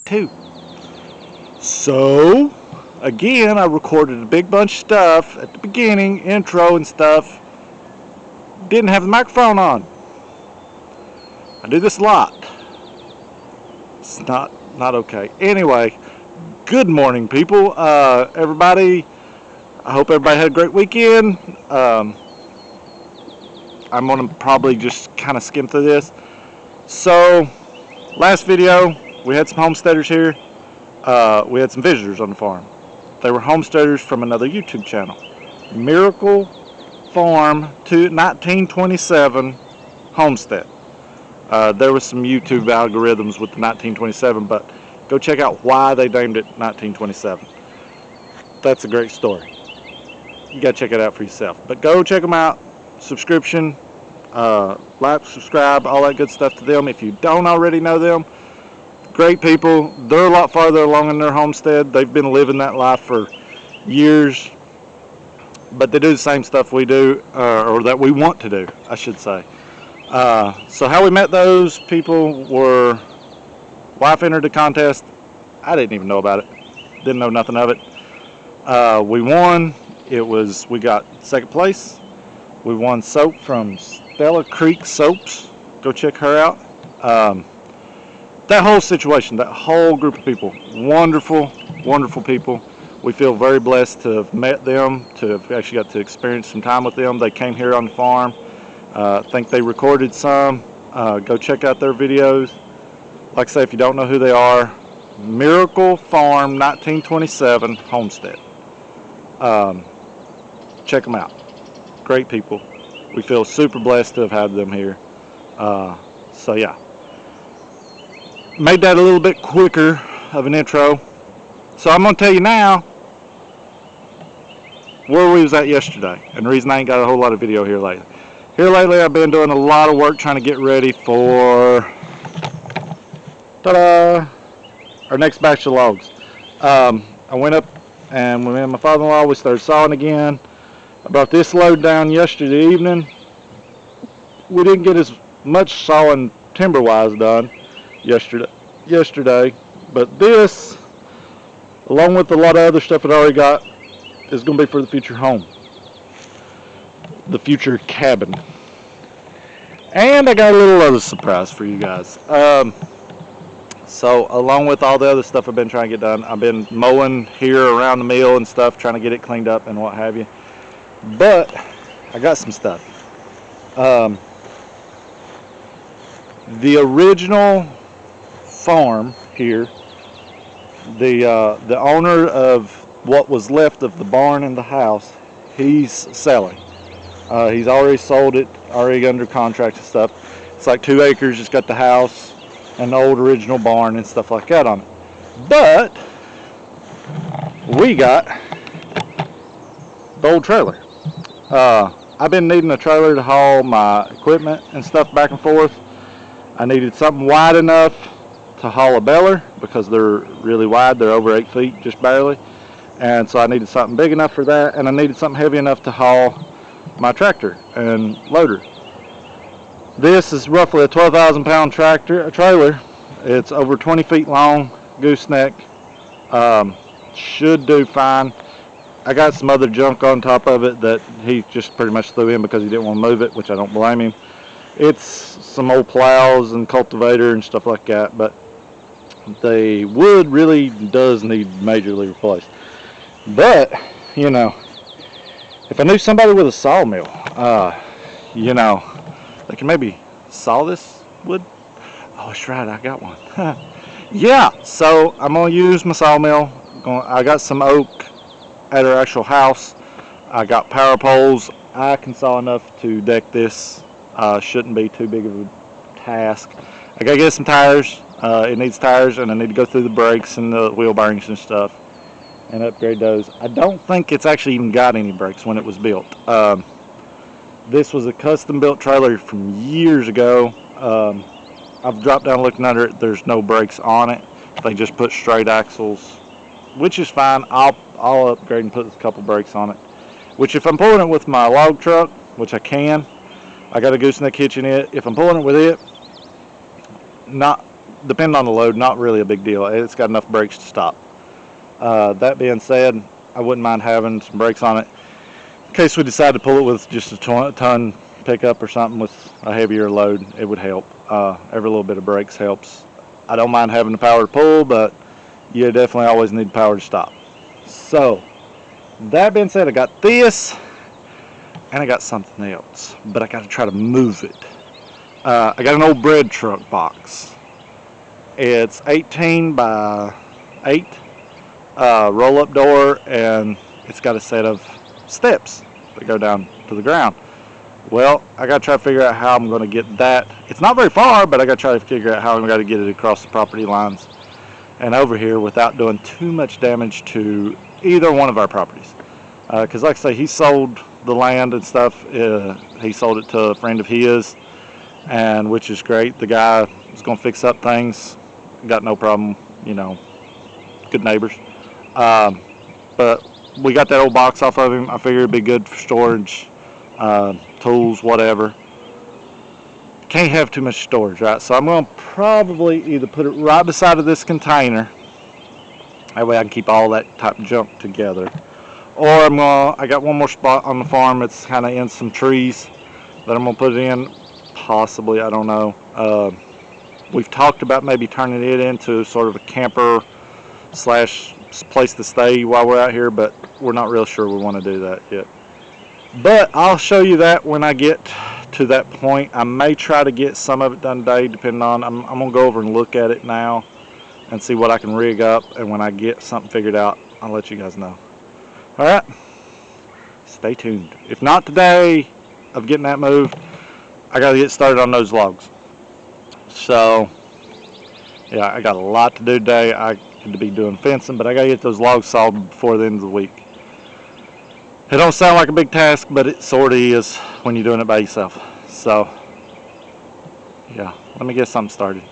2. So, again, I recorded a big bunch of stuff at the beginning, intro and stuff. Didn't have the microphone on. I do this a lot. It's not okay. Anyway, good morning, people. Everybody, I hope everybody had a great weekend. I'm going to probably just kind of skim through this. So, last video, we had some homesteaders here. We had some visitors on the farm. They were homesteaders from another YouTube channel. Miracle Farm 1927 Homestead. There was some YouTube algorithms with the 1927, but go check out why they named it 1927. That's a great story. You gotta check it out for yourself. But go check them out. Subscription, like, subscribe, all that good stuff to them. If you don't already know them, great people. They're a lot farther along in their homestead. They've been living that life for years, but they do the same stuff we do, or that we want to do, I should say. So how we met those people were, wife entered the contest. I didn't even know about it. Didn't know nothing of it. We won. We got second place. We won soap from Stella Creek Soaps. Go check her out. That whole situation, that whole group of people, wonderful, wonderful people. We feel very blessed to have met them, to have actually got to experience some time with them. They came here on the farm. I think they recorded some. Go check out their videos. Like I say, if you don't know who they are, Miracle Farm 1927 Homestead. Check them out. Great people. We feel super blessed to have had them here. So yeah. Made that a little bit quicker of an intro. So I'm going to tell you now where we was at yesterday. And the reason I ain't got a whole lot of video here lately. Here lately I've been doing a lot of work trying to get ready for ta-da, our next batch of logs. I went up and with my father-in-law we started sawing again. I brought this load down yesterday evening. We didn't get as much sawing timber-wise done yesterday, but this, along with a lot of other stuff I already got, is going to be for the future home, the future cabin. And I got a little other surprise for you guys. So along with all the other stuff I've been trying to get done, I've been mowing here around the mill and stuff, trying to get it cleaned up and what have you. But I got some stuff. The original farm here, the owner of what was left of the barn and the house, he's selling. He's already sold it, already under contract and stuff. It's like 2 acres. It's got the house and the old original barn and stuff like that on it. But we got the old trailer. I've been needing a trailer to haul my equipment and stuff back and forth. I needed something wide enough to haul a baler because they're really wide. They're over 8 feet, just barely. And so I needed something big enough for that, and I needed something heavy enough to haul my tractor and loader. This is roughly a 12,000-pound trailer. It's over 20 feet long, gooseneck. Should do fine. I got some other junk on top of it that he just pretty much threw in because he didn't want to move it, which I don't blame him. It's some old plows and cultivator and stuff like that, but the wood really does need majorly replaced. But, you know, if I knew somebody with a sawmill, you know, they can maybe saw this wood. Oh, that's right, I got one. Yeah, so I'm going to use my sawmill. I got some oak at our actual house. I got power poles. I can saw enough to deck this. Shouldn't be too big of a task. I got to get some tires. It needs tires, and I need to go through the brakes and the wheel bearings and stuff and upgrade those. I don't think it's actually even got any brakes when it was built. This was a custom built trailer from years ago. I've dropped down looking under it. There's no brakes on it. They just put straight axles, which is fine. I'll upgrade and put a couple brakes on it, which if I'm pulling it with my log truck, which I can, I got a gooseneck hitch in it. If I'm pulling it with it, not depending on the load, not really a big deal. It's got enough brakes to stop. That being said, I wouldn't mind having some brakes on it in case we decide to pull it with just a ton pickup or something with a heavier load. It would help. Every little bit of brakes helps. I don't mind having the power to pull, but you definitely always need power to stop. So that being said, I got this and I got something else, but I got to try to move it. I got an old bread truck box. It's 18 by 8, roll-up door, and it's got a set of steps that go down to the ground. Well, I got to try to figure out how I'm going to get that. It's not very far, but I got to try to figure out how I'm going to get it across the property lines and over here without doing too much damage to either one of our properties. Because like I say, he sold the land and stuff. He sold it to a friend of his, and which is great. The guy was going to fix up things. Got no problem, you know, good neighbors. But we got that old box off of him. I figured it'd be good for storage, tools, whatever. Can't have too much storage, right? So I'm going to probably either put it right beside of this container. That way I can keep all that type of junk together. Or I got one more spot on the farm. It's kind of in some trees that I'm going to put it in. Possibly, I don't know. We've talked about maybe turning it into sort of a camper slash place to stay while we're out here, but we're not real sure we want to do that yet. But I'll show you that when I get to that point. I may try to get some of it done today, depending on, I'm going to go over and look at it now and see what I can rig up, and when I get something figured out, I'll let you guys know. Alright, stay tuned. If not today of getting that moved, I got to get started on those logs. So, yeah, I got a lot to do today. I could be doing fencing, but I got to get those logs sawed before the end of the week. It don't sound like a big task, but it sort of is when you're doing it by yourself. So, yeah, let me get something started.